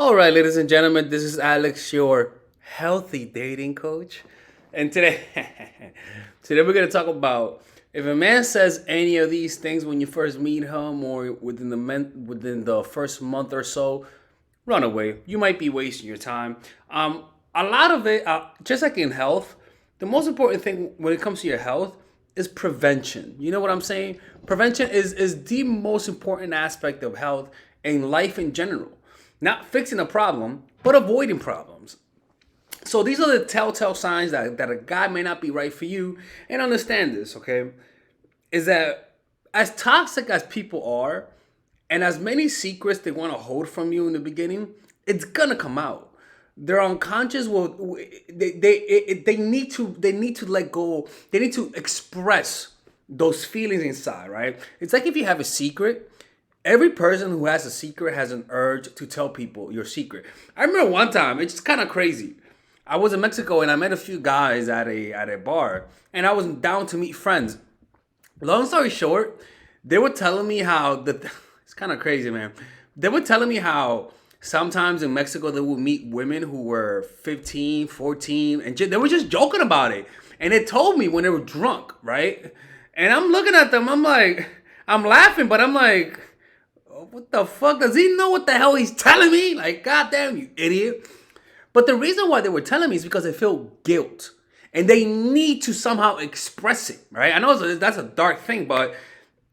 All right, ladies and gentlemen, this is Alex, your healthy dating coach. And today, today we're going to talk about if a man says any of these things when you first meet him or within the first month or so, run away. You might be wasting your time. A lot of it, just like in health, the most important thing when it comes to your health is prevention. You know what I'm saying? Prevention is the most important aspect of health and life in general. Not fixing a problem, but avoiding problems. So these are the telltale signs that a guy may not be right for you. And understand this, okay? Is that as toxic as people are, and as many secrets they want to hold from you in the beginning, it's gonna come out. Their unconscious will they need to let go. They need to express those feelings inside, right? It's like if you have a secret. Every person who has a secret has an urge to tell people your secret. I remember one time, it's just kind of crazy. I was in Mexico and I met a few guys at a bar, and I was down to meet friends. Long story short, they were telling me how it's kind of crazy, man. They were telling me how sometimes in Mexico they would meet women who were 15, 14, and they were just joking about it. And they told me when they were drunk, right? And I'm looking at them, I'm like, I'm laughing, but I'm like, what the fuck? Does he know what the hell he's telling me? Like, goddamn, you idiot. But the reason why they were telling me is because they feel guilt. And they need to somehow express it, right? I know that's a dark thing, but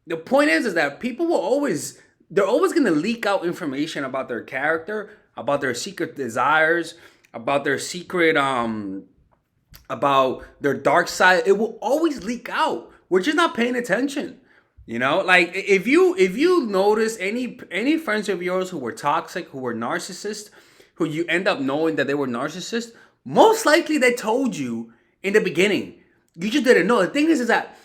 the point is that people they're always going to leak out information about their character, about their secret desires, about their secret, about their dark side. It will always leak out. We're just not paying attention. You know, like if you notice any friends of yours who were toxic, who were narcissists, who you end up knowing that they were narcissists, most likely they told you in the beginning. You just didn't know. The thing is that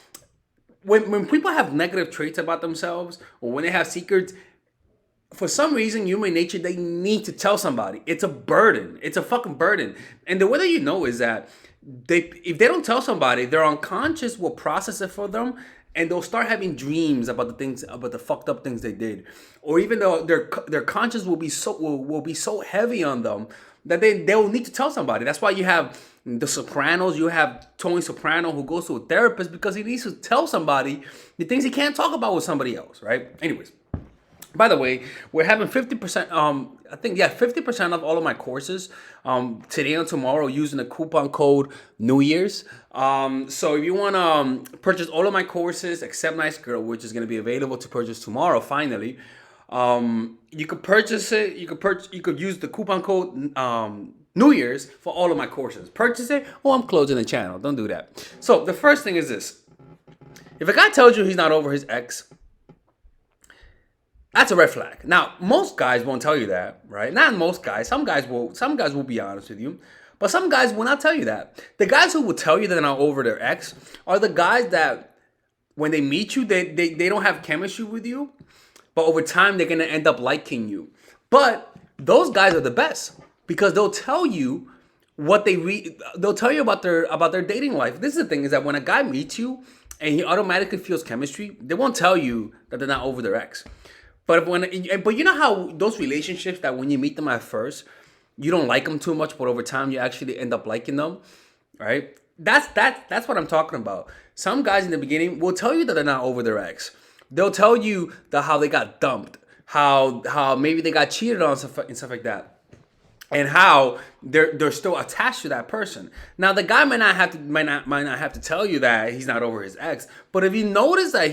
when people have negative traits about themselves or when they have secrets, for some reason, human nature, they need to tell somebody. It's a burden. It's a fucking burden. And the way that you know is that if they don't tell somebody, their unconscious will process it for them, and they'll start having dreams about the fucked up things they did, or even though their conscience will be so heavy on them that they will need to tell somebody. That's why you have the Sopranos. You have Tony Soprano who goes to a therapist because he needs to tell somebody the things he can't talk about with somebody else, right? Anyways. By the way, we're having 50%, I think, yeah, 50% of all of my courses today and tomorrow using the coupon code New Year's. So if you want to purchase all of my courses except Nice Girl, which is going to be available to purchase tomorrow, finally, you could purchase it. You could use the coupon code New Year's for all of my courses. Purchase it. Oh, I'm closing the channel. Don't do that. So the first thing is this. If a guy tells you he's not over his ex, that's a red flag. Now, most guys won't tell you that, right? Not most guys. Some guys will be honest with you. But some guys will not tell you that. The guys who will tell you that they're not over their ex are the guys that when they meet you, they don't have chemistry with you. But over time, they're going to end up liking you. But those guys are the best because they'll tell you they'll tell you about their dating life. This is the thing, is that when a guy meets you and he automatically feels chemistry, they won't tell you that they're not over their ex. But you know how those relationships that when you meet them at first, you don't like them too much, but over time you actually end up liking them, right? That's what I'm talking about. Some guys in the beginning will tell you that they're not over their ex. They'll tell you how they got dumped, how maybe they got cheated on and stuff like that, and how they're still attached to that person. Now the guy might not have to tell you that he's not over his ex, but if you notice that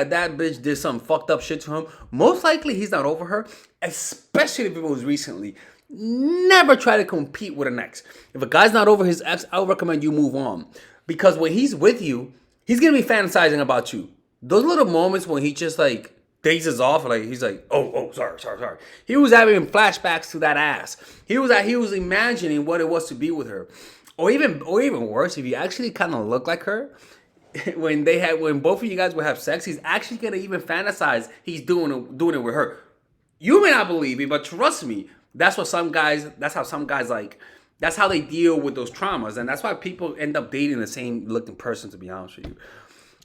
that bitch did some fucked up shit to him, most likely he's not over her, especially if it was recently. Never try to compete with an ex. If a guy's not over his ex, I would recommend you move on, because when he's with you, he's gonna be fantasizing about you. Those little moments when he just like dazes off, like he's like, oh, sorry. He was having flashbacks to that ass. He was imagining what it was to be with her, or even worse, if you actually kind of look like her, when both of you guys will have sex, he's actually gonna even fantasize he's doing it with her. You may not believe me, but trust me, that's how some guys like. That's how they deal with those traumas, and that's why people end up dating the same looking person. To be honest with you.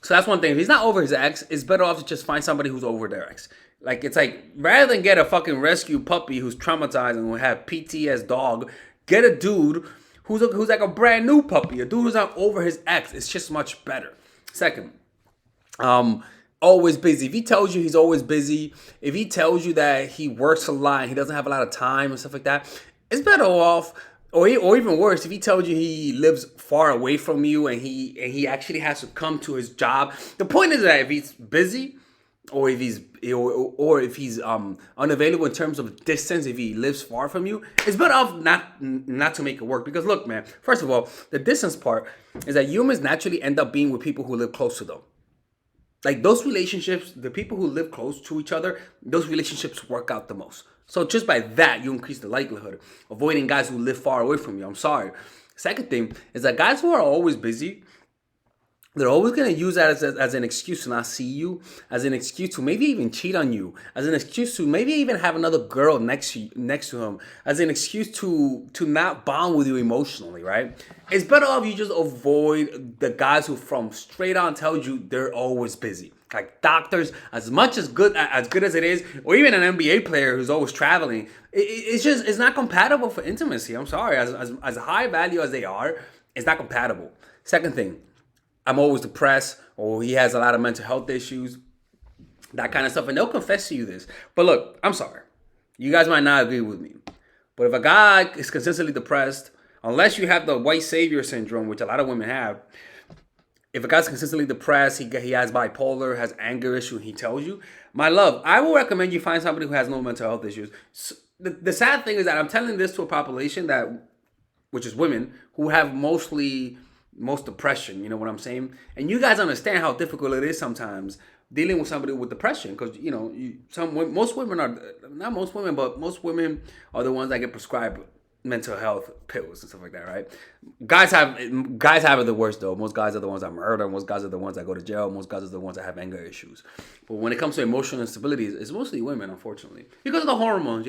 So that's one thing. If he's not over his ex, it's better off to just find somebody who's over their ex. Like it's like rather than get a fucking rescue puppy who's traumatized and will have PTS dog, get a dude who's like a brand new puppy, a dude who's not over his ex. It's just much better. Second, always busy. If he tells you he's always busy, if he tells you that he works a lot and he doesn't have a lot of time and stuff like that, it's better off. Or even worse, if he tells you he lives far away from you and he actually has to come to his job. The point is that if he's busy, or if he's unavailable in terms of distance, if he lives far from you, it's better off not to make it work. Because look, man, first of all, the distance part is that humans naturally end up being with people who live close to them. Like those relationships, the people who live close to each other, those relationships work out the most. So just by that, you increase the likelihood. Avoiding guys who live far away from you. I'm sorry. Second thing is that guys who are always busy, they're always going to use that as an excuse to not see you, as an excuse to maybe even cheat on you, as an excuse to maybe even have another girl next to him, as an excuse to not bond with you emotionally, right? It's better off you just avoid the guys who from straight on tells you they're always busy. Like doctors, as good as it is, or even an NBA player who's always traveling, it's not compatible for intimacy. I'm sorry, as high value as they are, it's not compatible. Second thing, I'm always depressed, or he has a lot of mental health issues, that kind of stuff. And they'll confess to you this. But look, I'm sorry. You guys might not agree with me. But if a guy is consistently depressed, unless you have the white savior syndrome, which a lot of women have, if a guy's consistently depressed, he has bipolar, has anger issue, and he tells you, my love, I will recommend you find somebody who has no mental health issues. So the sad thing is that I'm telling this to a population which is women, who have most depression, you know what I'm saying? And you guys understand how difficult it is sometimes dealing with somebody with depression, because most women are not most women, but most women are the ones that get prescribed mental health pills and stuff like that, right? Guys have it the worst though. Most guys are the ones that murder. Most guys are the ones that go to jail. Most guys are the ones that have anger issues. But when it comes to emotional instability, it's mostly women, unfortunately, because of the hormones.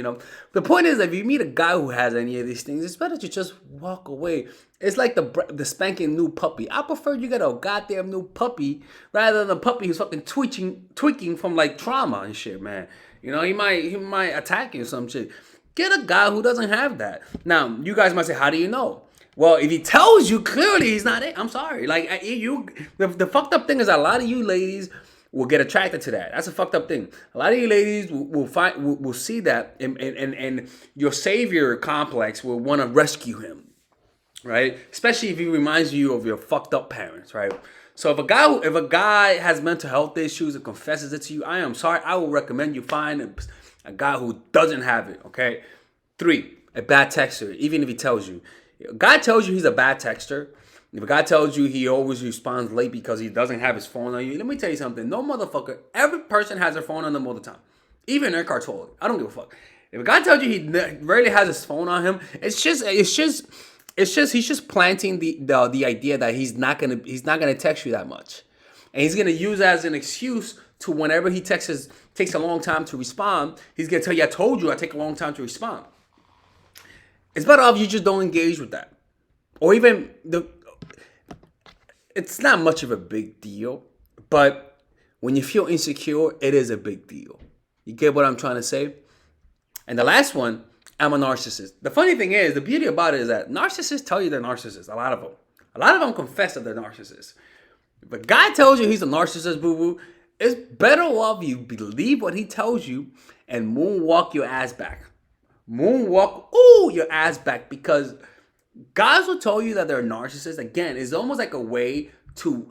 The point is that if you meet a guy who has any of these things, it's better to just walk away. It's like the spanking new puppy. I prefer you get a goddamn new puppy rather than a puppy who's fucking tweaking from like trauma and shit, man. He might attack you or some shit. Get a guy who doesn't have that. Now, you guys might say, how do you know? Well, if he tells you clearly he's not it, I'm sorry. Like the fucked up thing is a lot of you ladies will get attracted to that. That's a fucked up thing. A lot of you ladies will see that, and your savior complex will want to rescue him, right? Especially if he reminds you of your fucked up parents, right? So if a guy has mental health issues and confesses it to you, I am sorry. I will recommend you find a guy who doesn't have it, okay? 3, a bad texter, even if he tells you. If a guy tells you he's a bad texter, if a guy tells you he always responds late because he doesn't have his phone on you, let me tell you something. No motherfucker, every person has their phone on them all the time. Even Eckhart Tolle. I don't give a fuck. If a guy tells you he rarely has his phone on him, he's just planting the idea that he's not gonna text you that much. And he's gonna use that as an excuse to whenever he takes a long time to respond, he's gonna tell you, I told you I take a long time to respond. It's better off you just don't engage with that. Or even it's not much of a big deal, but when you feel insecure, it is a big deal. You get what I'm trying to say? And the last one, I'm a narcissist. The funny thing is, the beauty about it is that narcissists tell you they're narcissists. A lot of them confess that they're narcissists. If a guy tells you he's a narcissist, boo-boo, it's better off you believe what he tells you and moonwalk your ass back. Moonwalk, your ass back, because guys will tell you that they're narcissists. Again, it's almost like a way to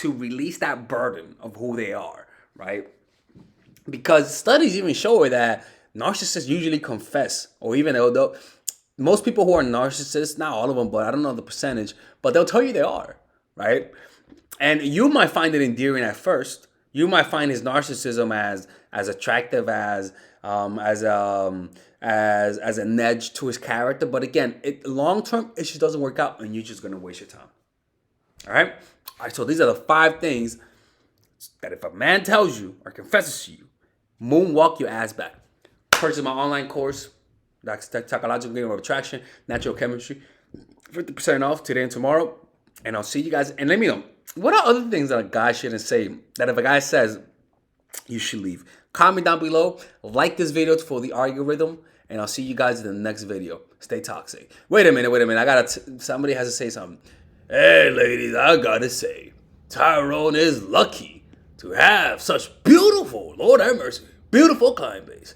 release that burden of who they are, right? Because studies even show that narcissists usually confess, or even though most people who are narcissists, not all of them, but I don't know the percentage, but they'll tell you they are, right? And you might find it endearing at first. You might find his narcissism as attractive as an edge to his character. But again, long term, it just doesn't work out, and you're just gonna waste your time. All right. So these are the 5 things that if a man tells you or confesses to you, moonwalk your ass back. Purchase my online course, that's Psychological Game of Attraction, Natural Chemistry, 50% off today and tomorrow. And I'll see you guys. And let me know, what are other things that a guy shouldn't say that if a guy says, you should leave? Comment down below, like this video for the algorithm, and I'll see you guys in the next video. Stay toxic. Wait a minute. Somebody has to say something. Hey, ladies, I gotta say, Tyrone is lucky to have such beautiful, Lord have mercy, beautiful client base.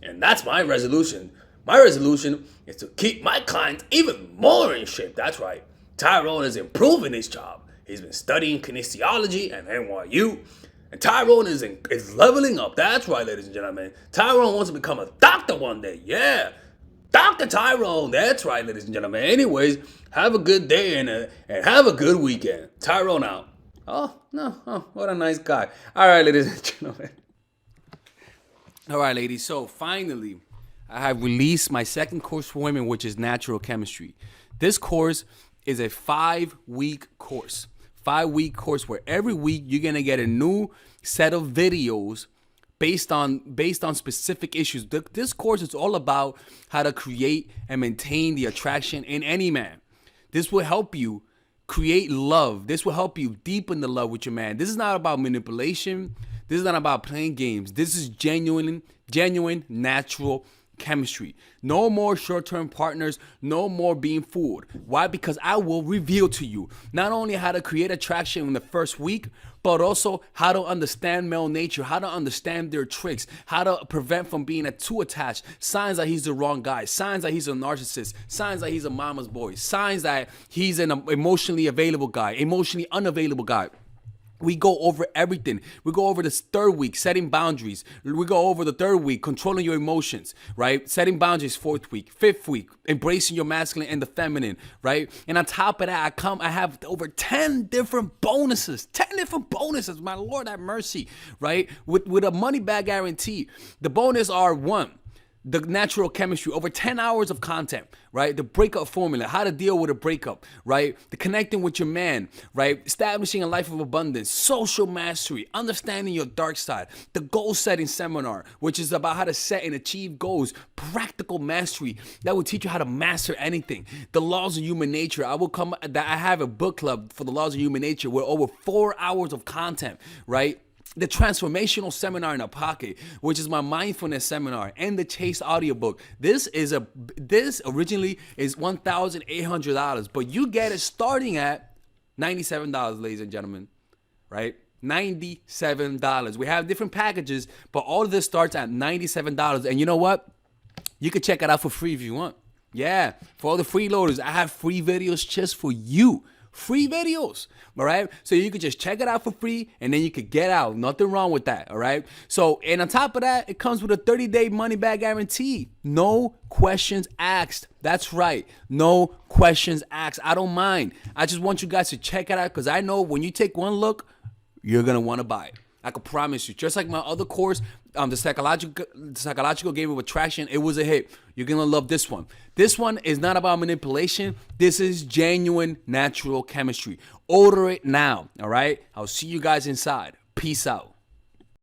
And that's my resolution. My resolution is to keep my clients even more in shape. That's right. Tyrone is improving his job. He's been studying kinesiology at NYU. And Tyrone is leveling up. That's right, ladies and gentlemen. Tyrone wants to become a doctor one day. Yeah. Dr. Tyrone. That's right, ladies and gentlemen. Anyways, have a good day and have a good weekend. Tyrone out. Oh, no. Oh, what a nice guy. All right, ladies and gentlemen. All right, ladies. So finally, I have released my second course for women, which is natural chemistry. This course is a 5-week course. 5-week course where every week you're gonna get a new set of videos based on specific issues. This course is all about how to create and maintain the attraction in any man. This will help you create love. This will help you deepen the love with your man. This is not about manipulation. This is not about playing games. This is genuine, natural chemistry. No more short-term partners. No more being fooled. Why? Because I will reveal to you not only how to create attraction in the first week, but also how to understand male nature, how to understand their tricks, how to prevent from being too attached, signs that he's the wrong guy, signs that he's a narcissist, signs that he's a mama's boy, signs that he's an emotionally available guy, emotionally unavailable guy. We go over everything. We go over this 3rd week, setting boundaries. We go over the 3rd week, controlling your emotions, right? Setting boundaries, 4th week. 5th week, embracing your masculine and the feminine, right? And on top of that, I have over 10 different bonuses. 10 different bonuses, my Lord have mercy, right? With a money back guarantee. The bonus are 1, the natural chemistry, over 10 hours of content, right? The breakup formula, how to deal with a breakup, right? The connecting with your man, right? Establishing a life of abundance, social mastery, understanding your dark side, the goal setting seminar, which is about how to set and achieve goals, practical mastery that will teach you how to master anything. The laws of human nature, I have a book club for the laws of human nature with over 4 hours of content, right? The transformational seminar in a pocket, which is my mindfulness seminar, and the Chase audiobook. This originally is $1,800, but you get it starting at $97, ladies and gentlemen, right? $97. We have different packages, but all of this starts at $97. And you know what? You can check it out for free if you want. Yeah, for all the freeloaders, I have free videos just for you. Free videos, all right? So you could just check it out for free, and then you could get out. Nothing wrong with that, all right? So, and on top of that, it comes with a 30-day money-back guarantee. No questions asked. That's right. No questions asked. I don't mind. I just want you guys to check it out because I know when you take one look, you're going to want to buy it. I can promise you. Just like my other course, the psychological game of attraction, it was a hit. You're going to love this one. This one is not about manipulation. This is genuine natural chemistry. Order it now, all right? I'll see you guys inside. Peace out.